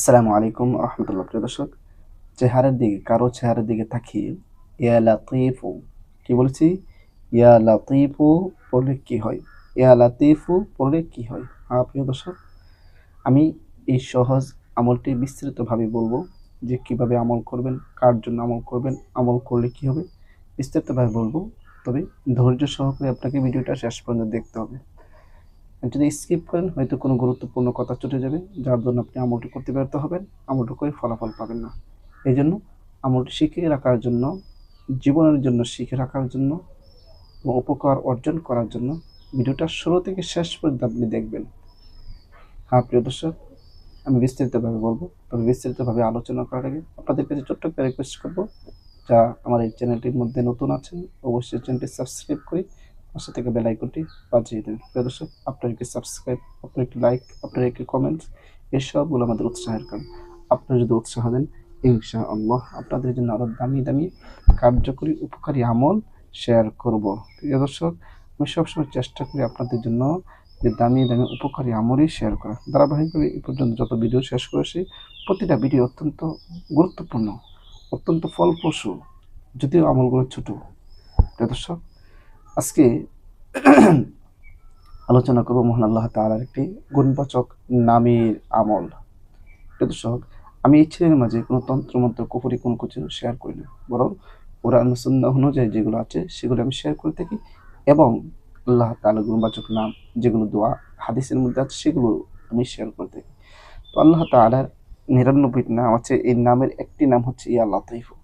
আসসালামু আলাইকুম রহমতুল্লাহ। প্রিয় দর্শক, চেহারার দিকে কারো চেহারার দিকে তাকিয়ে ইয়া লাতিফু কি বলেছি? ইয়া লাতিফু পড়লে কি হয়? ইয়া লাতিফু পড়লে কি হয়? হ্যাঁ প্রিয় দর্শক, আমি এই সহজ আমলটি বিস্তারিতভাবে বলবো যে কিভাবে আমল করবেন, কার জন্য আমল করবেন, আমল করলে কি হবে, বিস্তারিতভাবে বলবো। তবে ধৈর্য সহকারে আপনাকে ভিডিওটা শেষ পর্যন্ত দেখতে হবে। যদি স্কিপ করেন হয়তো কোনো গুরুত্বপূর্ণ কথা চলে যাবে, যার জন্য আপনি আমলটি করতে ব্যর্থ হবেন, আমলটি করে ফলাফল পাবেন না। এই জন্য আমলটি শিখে রাখার জন্য, জীবনের জন্য শিখে রাখার জন্য এবং উপকার অর্জন করার জন্য ভিডিওটা শুরু থেকে শেষ পর্যন্ত আপনি দেখবেন। হ্যাঁ প্রিয় দর্শক, আমি বিস্তারিতভাবে বলবো, তবে বিস্তারিতভাবে আলোচনা করার আগে আপনাদের কাছে ছোট্ট একটা রিকোয়েস্ট করবো, যা আমার এই চ্যানেলটির মধ্যে নতুন আছেন অবশ্যই চ্যানেলটি সাবস্ক্রাইব করে পাশে থেকে বেল আইকনটি বাজিয়ে দেন। প্রিয় দর্শক, আপনার একটি সাবস্ক্রাইব, আপনার একটি লাইক, আপনার একটি কমেন্টস, এসবগুলো আমাদের উৎসাহের কারণ। আপনারা যদি উৎসাহ দেন, ইনশাআল্লাহ আপনাদের জন্য আরো দামি দামি কার্যকরী উপকারী আমল শেয়ার করব। প্রিয় দর্শক, আমি সবসময় চেষ্টা করি আপনাদের জন্য যে দামি দামি উপকারী আমলই শেয়ার করা। ধারাবাহিকভাবে এই পর্যন্ত যত ভিডিও শেষ করেছি, প্রতিটা ভিডিও অত্যন্ত গুরুত্বপূর্ণ, অত্যন্ত ফলপ্রসূ, যদিও আমলগুলো ছোট। প্রিয় দর্শক, আজকে আলোচনা করব মহান আল্লাহ তাআলার একটি গুণবাচক নামের আমল। প্রিয় দর্শক, আমি এই ছেলের মাঝে কোনো তন্ত্রমন্ত্র কুফরি কোনো কিছু শেয়ার করি না, বরং কোরআন সুন্নাহ অনুযায়ী যেগুলো আছে সেগুলো আমি শেয়ার করে থাকি, এবং আল্লাহ তাআলার গুণবাচক নাম যেগুলো দোয়া হাদিসের মধ্যে আছে সেগুলো আমি শেয়ার করে থাকি। তো আল্লাহ তাআলার ৯৯টি নাম আছে, এই নামের একটি নাম হচ্ছে ইয়া লাতিফু।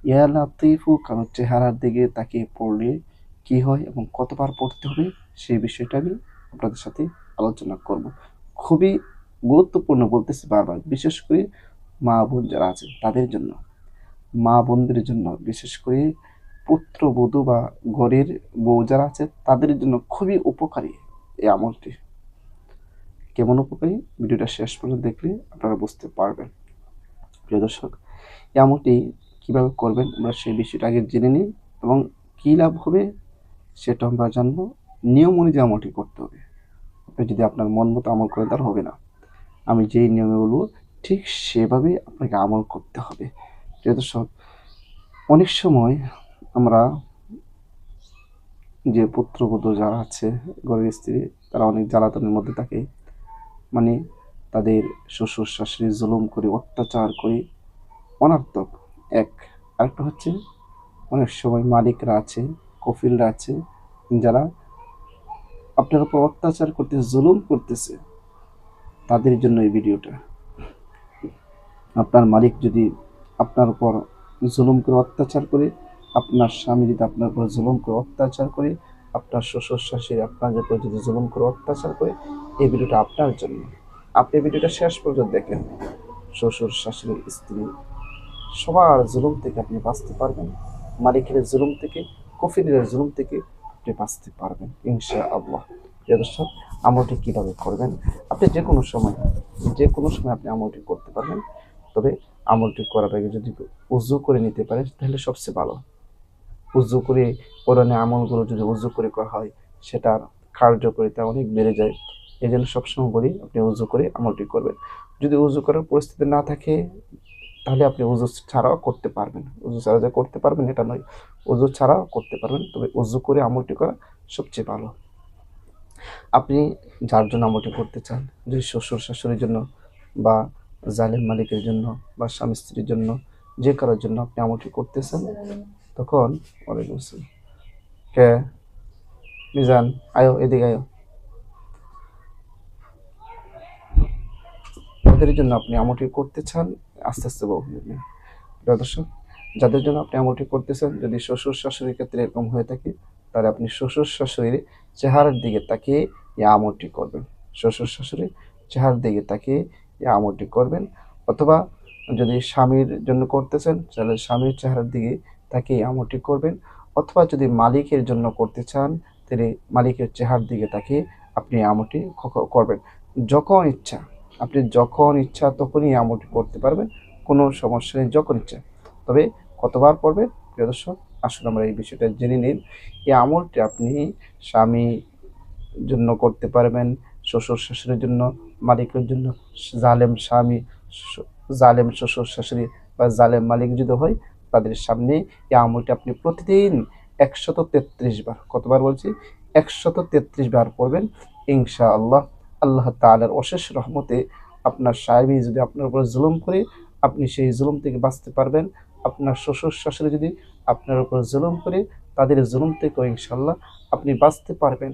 ইয়া লাতিফু কারো চেহারার দিকে তাকিয়ে পড়লে কি হয় এবং কতবার পড়তে হবে সেই বিষয়টা আমি আপনাদের সাথে আলোচনা করব। খুবই গুরুত্বপূর্ণ, বলতেছি বারবার, বিশেষ করে মা বোন যারা আছে তাদের জন্য, মা বোনদের জন্য, বিশেষ করে পুত্রবধূ বা ঘরের বউ যারা আছে তাদের জন্য খুবই উপকারী এই আমলটি। কেমন উপকারী, ভিডিওটা শেষ পর্যন্ত দেখলে আপনারা বুঝতে পারবেন। প্রিয় দর্শক, এই আমলটি কীভাবে করবেন আমরা সেই বিষয়টা আগে জেনে নিই, এবং কী লাভ হবে সেটা আমরা জানবো। নিয়ম অনুযায়ী আমলটি করতে হবে। আপনি যদি আপনার মন মতো আমল করেন তাহলে হবে না। আমি যেই নিয়মে বলবো ঠিক সেভাবে আপনাকে আমল করতে হবে। প্রিয় দর্শক, অনেক সময় আমরা যে পুত্রবধূ যারা আছে, ঘরের স্ত্রী, তারা অনেক জ্বালাতনের মধ্যে থাকে, মানে তাদের শ্বশুর শাশুড়ি জুলুম করে, অত্যাচার করে, অনার্থক এক। আরেকটা হচ্ছে অনেক সময় মালিকরা আছে, কফিলরা আছে, যারা আপনার উপর অত্যাচার করতেছে, জুলুম করতেছে। তাদের জন্য এই ভিডিওটা। আপনার মালিক যদি আপনার উপর জুলুম করে অত্যাচার করে, আপনার স্বামী যদি আপনার উপর জুলুম করে অত্যাচার করে, আপনার শ্বশুর শাশুড়ি আপনার উপর যদি জুলুম করে অত্যাচার করে, এই ভিডিওটা আপনার জন্য। আপনি ভিডিওটা শেষ পর্যন্ত দেখেন। শ্বশুর শাশুড়ি স্ত্রী সবার জুলুম থেকে আপনি বাঁচতে পারবেন, মালিকের জুলুম থেকে, কফিলের জুলুম থেকে আপনি বাঁচতে পারবেন ইনশাআল্লাহ। প্রিয় দর্শক, আমলটি কীভাবে করবেন? আপনি যে কোনো সময় আপনি আমলটি করতে পারবেন। তবে আমলটি করার আগে যদি উযু করে নিতে পারেন তাহলে সবচেয়ে ভালো। উযু করে কোরআনে আমলগুলো যদি উযু করে করা হয় সেটার কার্যকারিতা অনেক বেড়ে যায়। এই জন্য সবসময় বলি আপনি উযু করে আমলটি করবেন। যদি উযু করার পরিস্থিতি না থাকে তাহলে আপনি উযু ছাড়াও করতে পারবেন। উযু ছাড়া যে করতে পারবেন এটা নয়, উযু ছাড়াও করতে পারবেন, তবে উযু করে আমলটি করা সবচেয়ে ভালো। আপনি যার জন্য আমলটি করতে চান, যদি শ্বশুর শাশুড়ির জন্য বা জালেম মালিকের জন্য বা স্বামী স্ত্রীর জন্য, যে কারোর জন্য আপনি আমলটি করতেছেন, তখন ওয়ালাইকুম আসসালাম, কে মিজান আয়ো, এদিকে আয়ো, তাদের জন্য আপনি আমলটি করতে চান, আস্তে আস্তে বলবেন। প্রিয় দর্শক, যাদের জন্য আপনি আমলটি করতেছেন, যদি শ্বশুর শাশুড়ির ক্ষেত্রে এরকম হয়ে থাকে তাহলে আপনি শ্বশুর শাশুড়ির চেহারার দিকে তাকিয়ে এই আমলটি করবেন। শ্বশুর শাশুড়ির চেহারার দিকে তাকিয়ে এই আমলটি করবেন। অথবা যদি স্বামীর জন্য করতেছেন তাহলে স্বামীর চেহারার দিকে তাকিয়ে এই আমলটি করবেন। অথবা যদি মালিকের জন্য করতে চান তাহলে মালিকের চেহারার দিকে তাকিয়ে আপনি এই আমলটি করবেন। যখন ইচ্ছা, আপনি যখন ইচ্ছা তখনই এই আমলটি করতে পারবেন, কোনো সমস্যা নেই, যখন ইচ্ছা। তবে কতবার পড়বেন? প্রিয় দর্শক, আসলে আমরা এই বিষয়টা জেনে নিন। এই আমলটি আপনি স্বামী জন্য করতে পারবেন, শ্বশুর শাশুড়ির জন্য, মালিকের জন্য, জালেম স্বামী, জালেম শ্বশুর শাশুড়ি বা জালেম মালিক যদি হয়, তাদের সামনে এই আমলটি আপনি প্রতিদিন 133 বার, কতবার বলছি, 133 বার পড়বেন ইনশাআল্লাহ। আল্লাহ তাআলার অশেষ রহমতে আপনার স্বামী যদি আপনার উপর জুলুম করে, আপনি সেই জুলুম থেকে বাঁচতে পারবেন। আপনার শ্বশুর শাশুড়ি যদি আপনার উপর জুলুম করে, তাদের জুলুম থেকেও ইনশাআল্লাহ আপনি বাঁচতে পারবেন।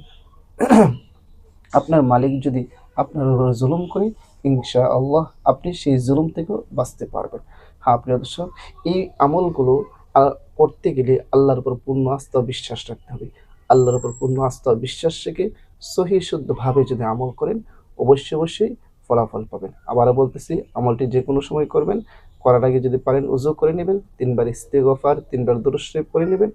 আপনার মালিক যদি আপনার উপর জুলুম করে, ইনশাআল্লাহ আপনি সেই জুলুম থেকেও বাঁচতে পারবেন। হ্যাঁ প্রিয় দর্শক, এই আমলগুলো করতে গেলে আল্লাহর উপর পূর্ণ আস্থা ও বিশ্বাস রাখতে হবে। আল্লাহর উপর পূর্ণ আস্থা ও বিশ্বাস রেখে সহি শুদ্ধভাবে যদি আমল করেন, অবশ্যই অবশ্যই ফলাফল পাবেন। আবারও বলতেছি, আমলটি যে কোনো সময় করবেন। করার আগে যদি পারেন উযু করে নেবেন, 3 বার ইস্তিগফার, 3 বার দুরূদ শরীফ পড়ে নেবেন।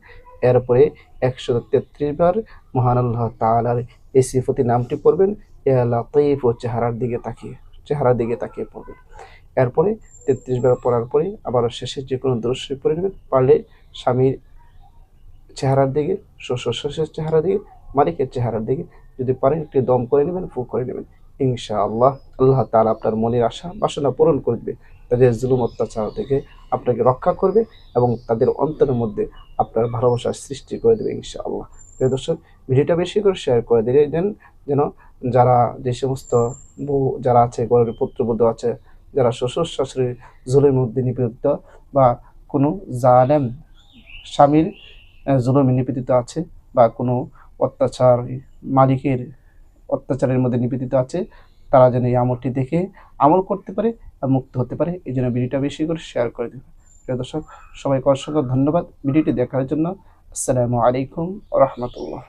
এরপরে 133 বার মহান আল্লাহ তাআলার এই সিফতি নামটি পড়বেন, ইয়া লাতীফ, ও চেহারার দিকে তাকিয়ে পড়বেন। এরপরে 33 বার পড়ার পরে আবারও শেষে যে কোনো দুরূদ শরীফ পড়ে নেবেন। পারলে স্বামীর চেহারার দিকে, শ্বশুর শাশুড়ির চেহারার দিকে, মালিকের চেহারার দিকে, যদি পারেন একটি দম করে নেবেন, ফু করে নেবেন। ইনশাআল্লাহ আল্লাহ তাআলা আপনার মনের আশা বাসনা পূরণ করে দিবে। তাদের জুলুম অত্যাচার থেকে আপনাকে রক্ষা করবে এবং তাদের অন্তরের মধ্যে আপনার ভালোবাসার সৃষ্টি করে দেবে ইনশাআল্লাহ। প্রিয় দর্শক, ভিডিওটা বেশি করে শেয়ার করে দিয়ে দেন, যেন যারা যে সমস্ত বউ যারা আছে, ঘরের পুত্রবধূ আছে, যারা শ্বশুর শাশুড়ির জুলুমের মধ্যে নিপীড়িত বা কোনো জালেম স্বামীর জুলুমে নিপীড়িত আছে, বা কোনো অত্যাচার মালিকের অত্যাচারের মধ্যে নিপীড়িত আছে, তারা যেন এই আমলটি দেখে আমল করতে পারে আর মুক্ত হতে পারে। এই জন্য ভিডিওটা বেশি করে শেয়ার করে দেবেন। প্রিয় দর্শক, সবাইকে অসংখ্য ধন্যবাদ ভিডিওটি দেখার জন্য। আসসালামু আলাইকুম ওয়া রাহমাতুল্লাহ।